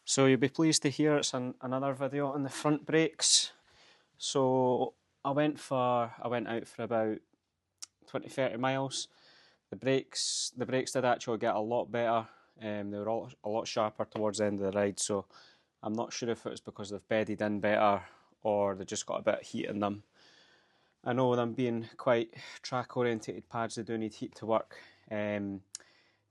So you'll be pleased to hear it's another video on the front brakes. So I went out for about 20-30 miles. The brakes did actually get a lot better. They were a lot sharper towards the end of the ride, so I'm not sure if it was because they've bedded in better or they just got a bit of heat in them. I know them being quite track orientated pads, they do need heat to work. But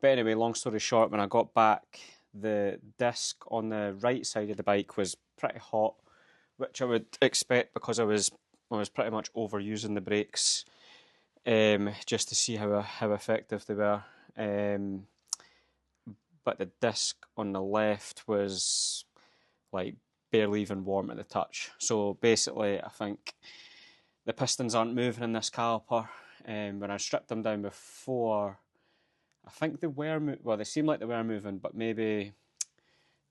anyway, long story short, when I got back, the disc on the right side of the bike was pretty hot, which I would expect because I was pretty much overusing the brakes, just to see how effective they were. But the disc on the left was like barely even warm at the touch. So basically, I think the pistons aren't moving in this caliper. When I stripped them down before, I think they were they seemed like they were moving, but maybe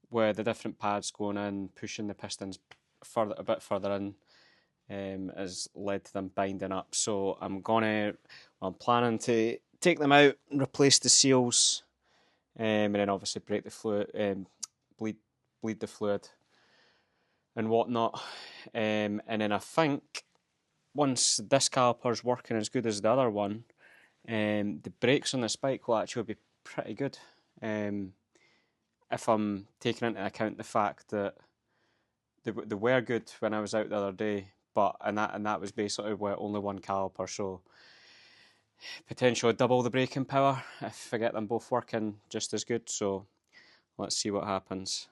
where the different pads going in, pushing the pistons a bit further in, has led to them binding up. So I'm planning to take them out and replace the seals, and then obviously break the fluid, bleed the fluid and whatnot. And then I think once this caliper's working as good as the other one, the brakes on this bike will actually be pretty good. If I'm taking into account the fact that they were good when I was out the other day, and that was basically with only one caliper, so potentially double the braking power if I get them both working just as good. So let's see what happens.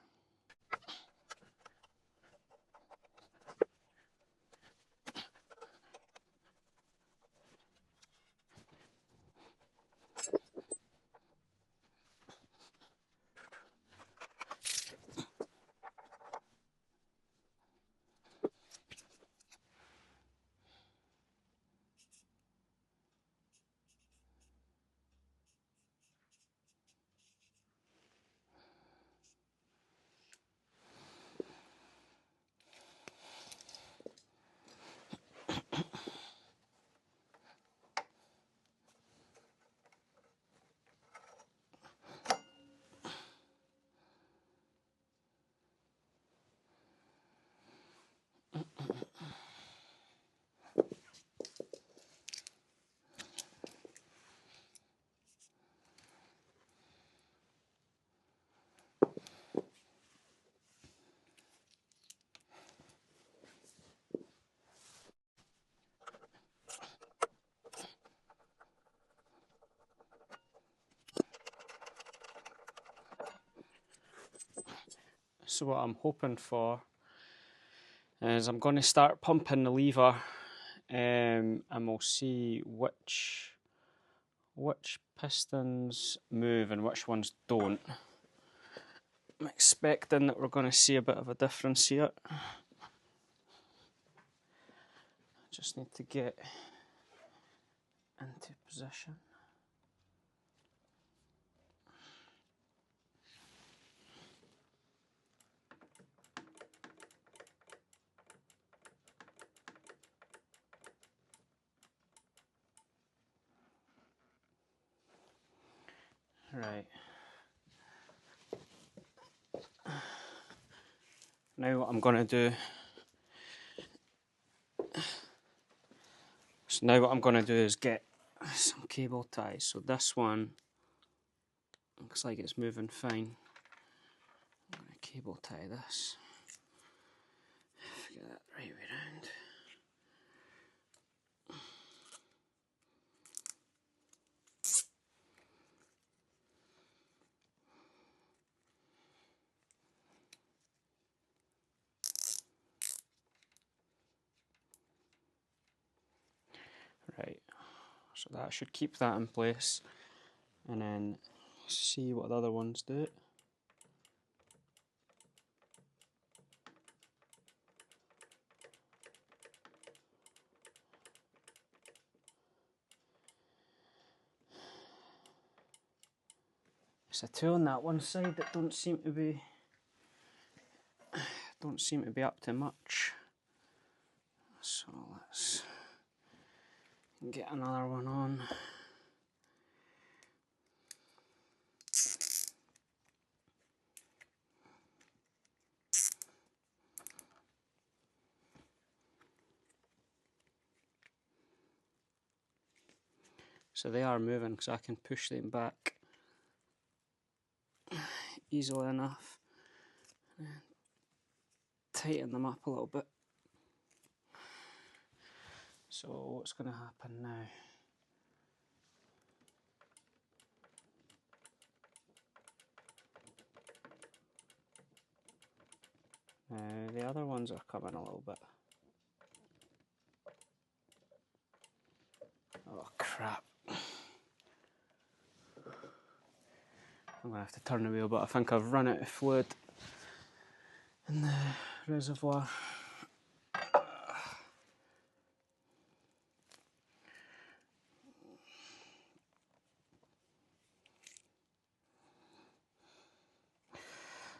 So what I'm hoping for is I'm going to start pumping the lever, and we'll see which pistons move and which ones don't. I'm expecting that we're going to see a bit of a difference here. Just need to get into position. Right. Now what I'm going to do... So now what I'm going to do is get some cable ties. So this one looks like it's moving fine. I'm going to cable tie this. Get that right way around. Right, so that should keep that in place, and then see what the other ones do. It's a two on that one side that don't seem to be up to much. So let's get another one on. So they are moving because I can push them back easily enough and tighten them up a little bit. So what's going to happen now? The other ones are coming a little bit. Oh crap. I'm going to have to turn the wheel, but I think I've run out of fluid in the reservoir.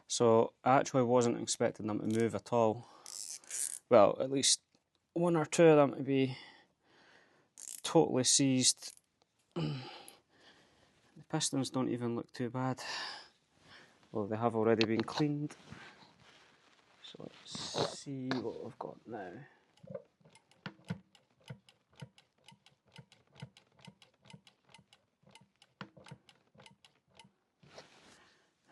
So I actually wasn't expecting them to move at all. Well, at least one or two of them to be totally seized. The pistons don't even look too bad. Well, they have already been cleaned. So let's see what we've got now.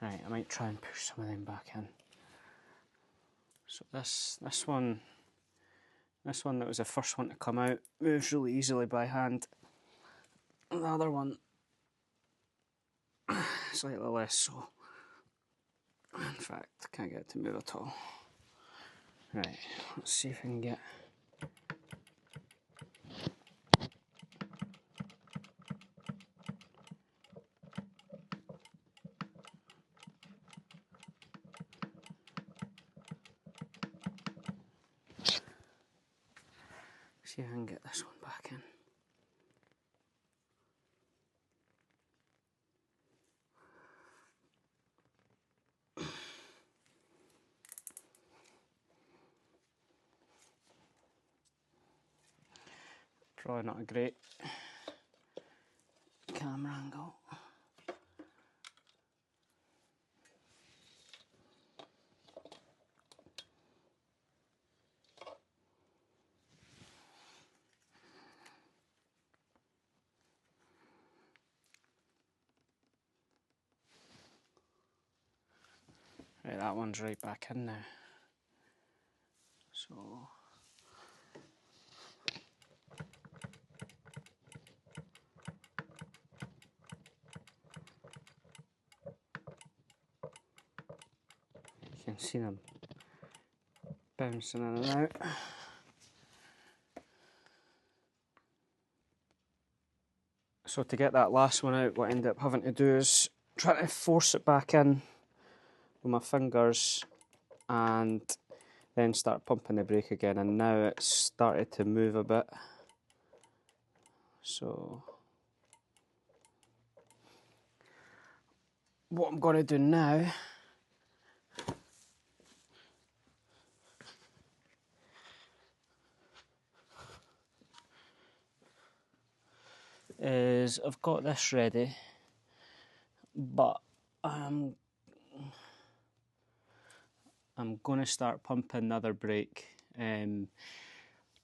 Right, I might try and push some of them back in. So this one that was the first one to come out moves really easily by hand. The other one slightly less so. In fact, can't get it to move at all. Right, let's see if I can get. See if I can get this one back in. Probably not a great camera angle. Right, that one's right back in now. So you can see them bouncing in and out. So to get that last one out, what I ended up having to do is try to force it back in with my fingers and then start pumping the brake again, and now it's started to move a bit. So what I'm going to do now is I've got this ready, but I'm going to start pumping the other brake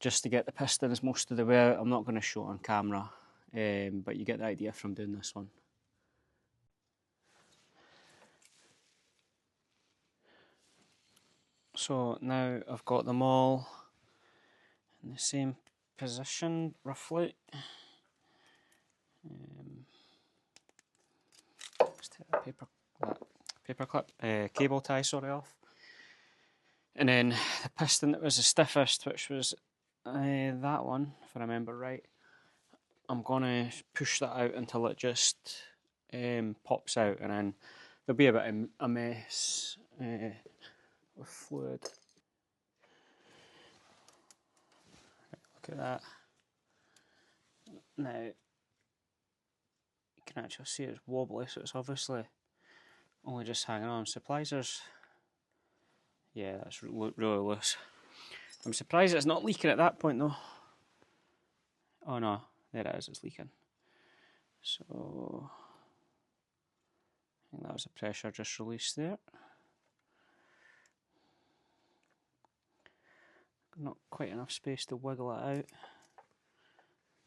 just to get the pistons most of the way out. I'm not going to show it on camera, but you get the idea from doing this one. So now I've got them all in the same position, roughly. Let's take that paper clip, cable tie, sorry, off. And then the piston that was the stiffest, which was that one, if I remember right, I'm going to push that out until it just pops out, and then there'll be a bit of a mess with fluid. Look at that. Now, you can actually see it's wobbly, so it's obviously only just hanging on. Surprisers. Yeah, that's really loose. I'm surprised it's not leaking at that point though. Oh no, there it is, it's leaking. So, I think that was the pressure just released there. Not quite enough space to wiggle it out,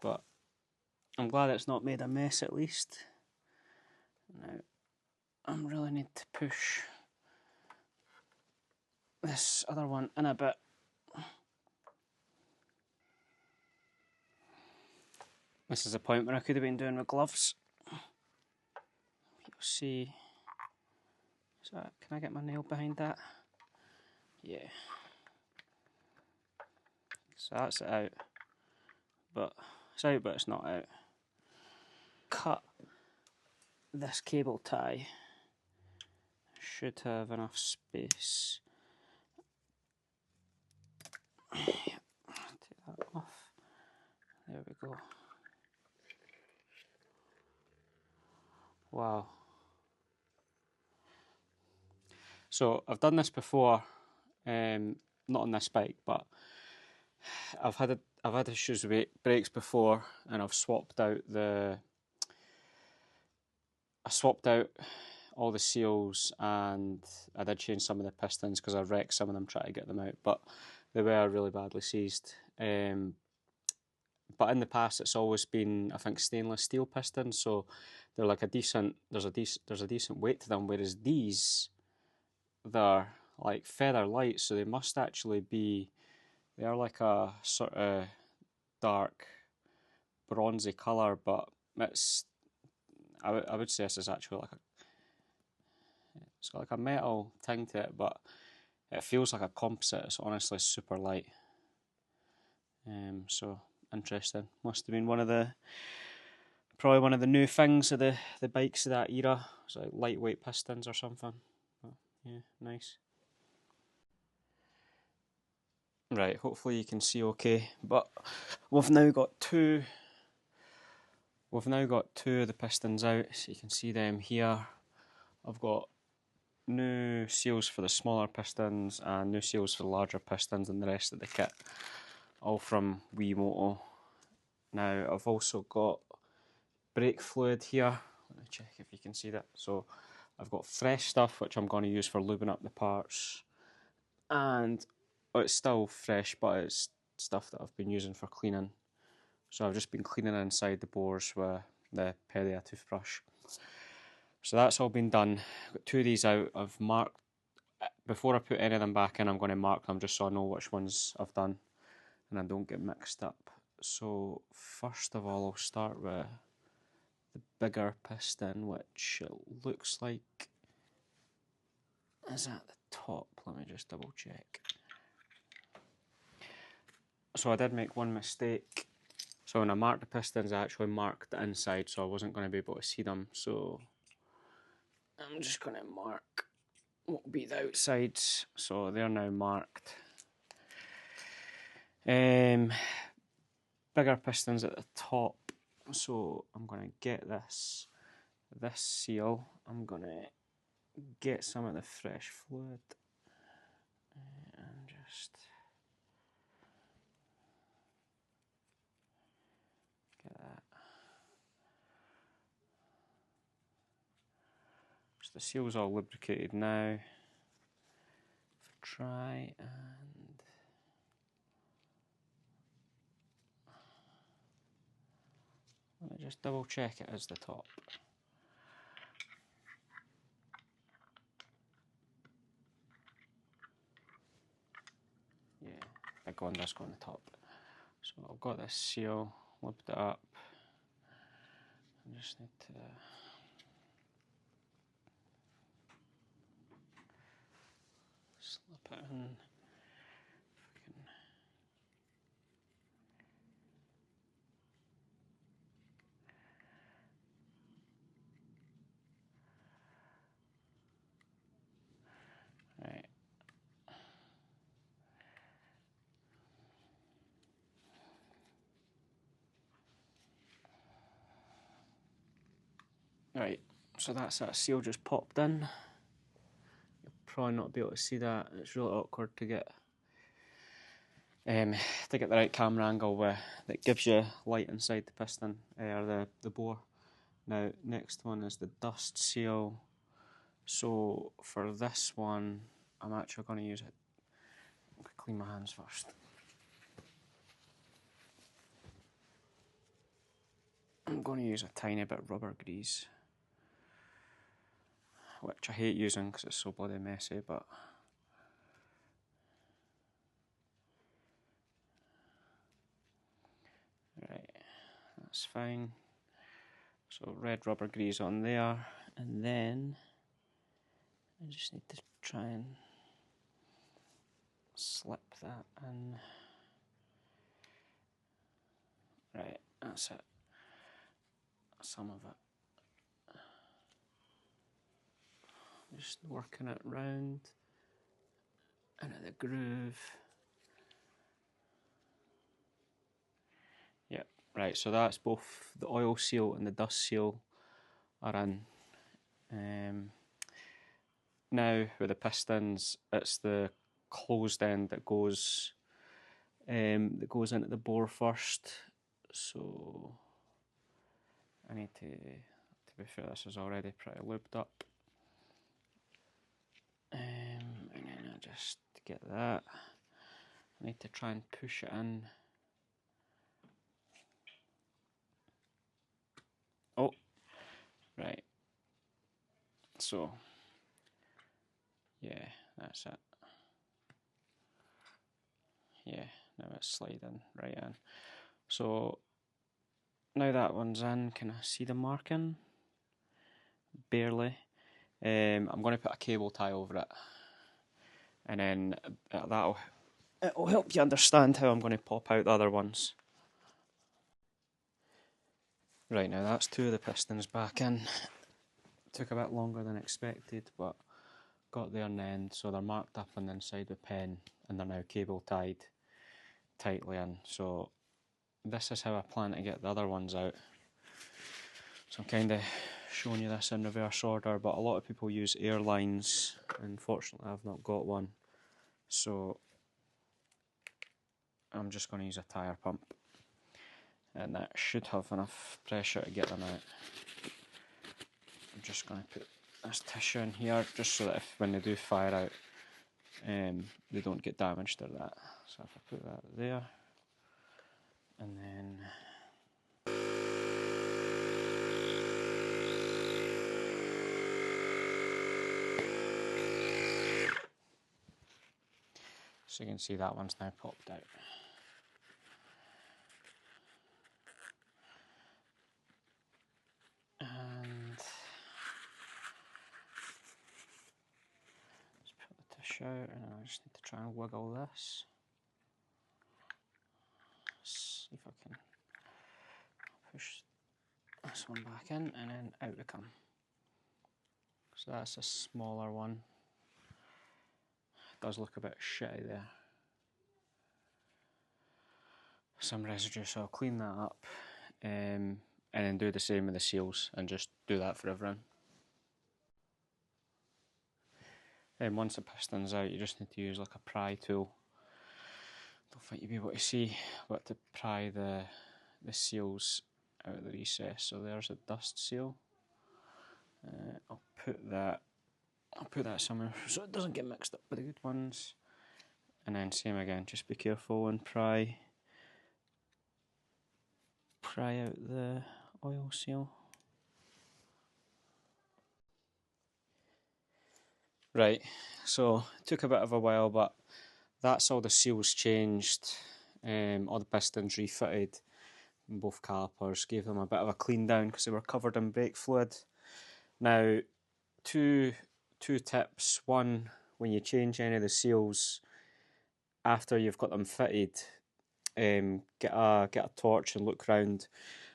but I'm glad it's not made a mess at least. Now, I really need to push this other one in a bit. This is a point where I could have been doing with gloves. You'll see. So, can I get my nail behind that? Yeah. So that's it out. But it's out, but it's not out. Cut this cable tie. Should have enough space. Take that off. There we go. Wow. So I've done this before, not on this bike, but I've had issues with brakes before, and I've swapped out all the seals, and I did change some of the pistons because I wrecked some of them trying to get them out, but they were really badly seized. But in the past, it's always been, I think, stainless steel pistons, so they're like there's a decent weight to them. Whereas these, they're like feather light, so they must actually be. They're like a sort of dark bronzy colour, but I would say this is actually it's got like a metal ting to it, but it feels like a composite. It's honestly super light. So interesting. Must have been probably one of the new things of the bikes of that era. It's like lightweight pistons or something. But yeah, nice. Right, hopefully you can see okay. But we've now got two of the pistons out, so you can see them here. I've got new seals for the smaller pistons and new seals for the larger pistons and the rest of the kit, all from Wemoto. Now I've also got brake fluid here. Let me check if you can see that. So I've got fresh stuff which I'm going to use for lubing up the parts, and it's still fresh, but it's stuff that I've been using for cleaning. So I've just been cleaning inside the bores with the Pedia toothbrush. So that's all been done. I've got two of these out. I've marked, before I put any of them back in, I'm going to mark them just so I know which ones I've done and I don't get mixed up. So first of all, I'll start with the bigger piston, which it looks like is at the top. Let me just double check. So I did make one mistake. So when I marked the pistons, I actually marked the inside, so I wasn't going to be able to see them. So I'm just going to mark what will be the outsides. So they're now marked. Bigger pistons at the top. So I'm going to get this seal. I'm going to get some of the fresh fluid and just get that. So the seal's all lubricated now. Try and let me just double check it is the top. Yeah, big one does go on the top. So I've got this seal, lipped it up. I just need to slip it in. Right. Right, so that's that seal just popped in. You'll probably not be able to see that. It's really awkward to get the right camera angle that gives you light inside the piston or the bore. Now, next one is the dust seal. So for this one, I'm actually going to use it. I'm going to clean my hands first. I'm going to use a tiny bit of rubber grease, which I hate using because it's so bloody messy, but right, that's fine. So red rubber grease on there, and then I just need to try and slip that in. Right, that's it. Some of it. Just working it round into the groove. Yep, right, so that's both the oil seal and the dust seal are in. Now with the pistons, it's the closed end that goes into the bore first. So I need to be fair, this is already pretty lubed up. And then I just get that. I need to try and push it in. Oh, right. So, yeah, that's it. Yeah, now it's sliding right in. So, now that one's in, can I see the marking? Barely. I'm going to put a cable tie over it, and then it'll help you understand how I'm going to pop out the other ones. Right, now that's two of the pistons back in. Took a bit longer than expected, but got there in the end. So they're marked up on the inside with pen, and they're now cable tied tightly in. So this is how I plan to get the other ones out. So I'm kind of showing you this in reverse order, but a lot of people use airlines. Unfortunately, I've not got one. So I'm just going to use a tyre pump, and that should have enough pressure to get them out. I'm just going to put this tissue in here just so that if when they do fire out, they don't get damaged or that. So if I put that there, and then so you can see that one's now popped out. And let's put the tissue out, and I just need to try and wiggle this. See if I can push this one back in, and then out we come. So that's a smaller one. It does look a bit shitty there. Some residue, so I'll clean that up, and then do the same with the seals, and just do that for everyone. Then once the piston's out, you just need to use like a pry tool. Don't think you'll be able to see, but to pry the seals out of the recess. So there's a dust seal. I'll put that somewhere so it doesn't get mixed up with the good ones. And then same again, just be careful and pry out the oil seal. Right, so it took a bit of a while, but that's all the seals changed, all the pistons refitted in both calipers, gave them a bit of a clean down because they were covered in brake fluid. Now, two tips. One, when you change any of the seals after you've got them fitted, get a torch and look round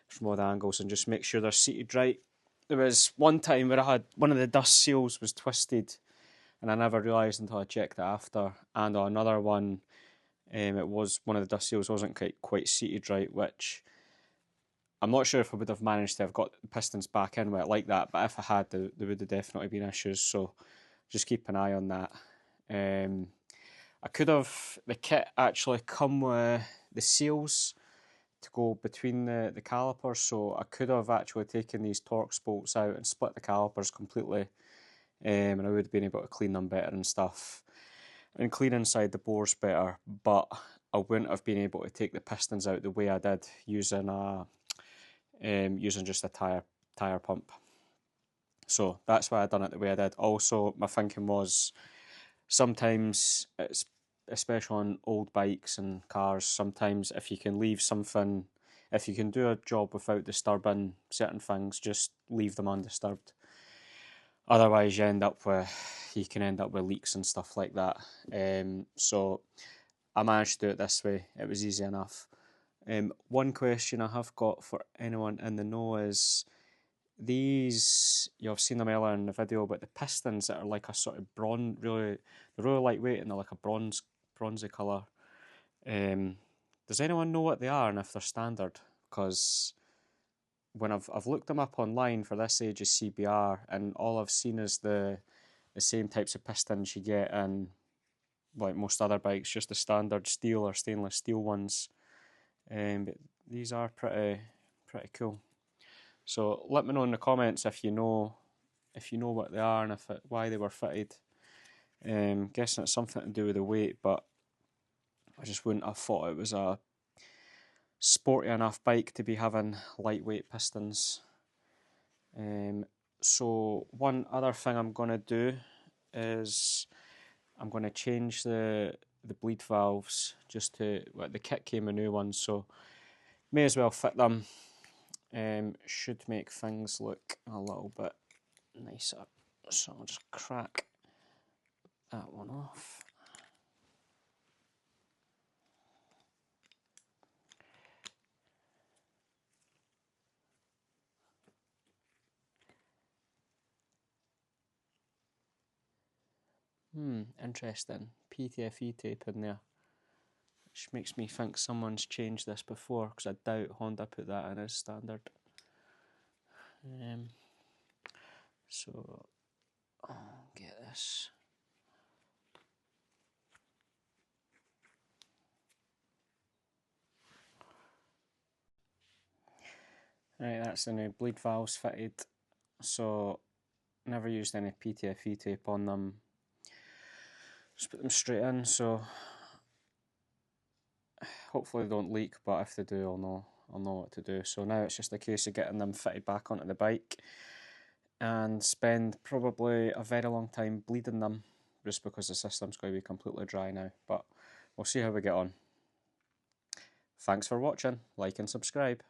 from all the angles and just make sure they're seated right. There was one time where I had one of the dust seals was twisted, and I never realised until I checked it after. And on another one, it was one of the dust seals wasn't quite seated right, which I'm not sure if I would have managed to have got the pistons back in with it like that, but if I had, there would have definitely been issues, so just keep an eye on that. I could have, the kit actually come with the seals to go between the calipers, so I could have actually taken these Torx bolts out and split the calipers completely, and I would have been able to clean them better and stuff, and clean inside the bores better, but I wouldn't have been able to take the pistons out the way I did using a using just a tyre pump. So that's why I done it the way I did. Also, my thinking was sometimes it's, especially on old bikes and cars, sometimes if you can leave something, if you can do a job without disturbing certain things, just leave them undisturbed. Otherwise, you can end up with leaks and stuff like that. So I managed to do it this way. It was easy enough. One question I have got for anyone in the know is these, you've seen them earlier in the video, but the pistons that are like a sort of bronze, they're really lightweight and they're like a bronzy colour. Does anyone know what they are and if they're standard? Because when I've looked them up online for this age of CBR, and all I've seen is the same types of pistons you get in like most other bikes, just the standard steel or stainless steel ones. But these are pretty cool. So let me know in the comments if you know what they are and why they were fitted. Guessing it's something to do with the weight, but I just wouldn't have thought it was a sporty enough bike to be having lightweight pistons. So one other thing I'm going to do is I'm going to change the bleed valves just to, well, the kit came with new ones, so may as well fit them. Should make things look a little bit nicer. So I'll just crack that one off. Interesting. PTFE tape in there. Which makes me think someone's changed this before, because I doubt Honda put that in as standard. So I'll get this. Right, that's the new bleed valves fitted. So never used any PTFE tape on them. Just put them straight in, so hopefully they don't leak, but if they do, I'll know what to do. So now it's just a case of getting them fitted back onto the bike and spend probably a very long time bleeding them, just because the system's going to be completely dry now, but we'll see how we get on. Thanks for watching, like and subscribe.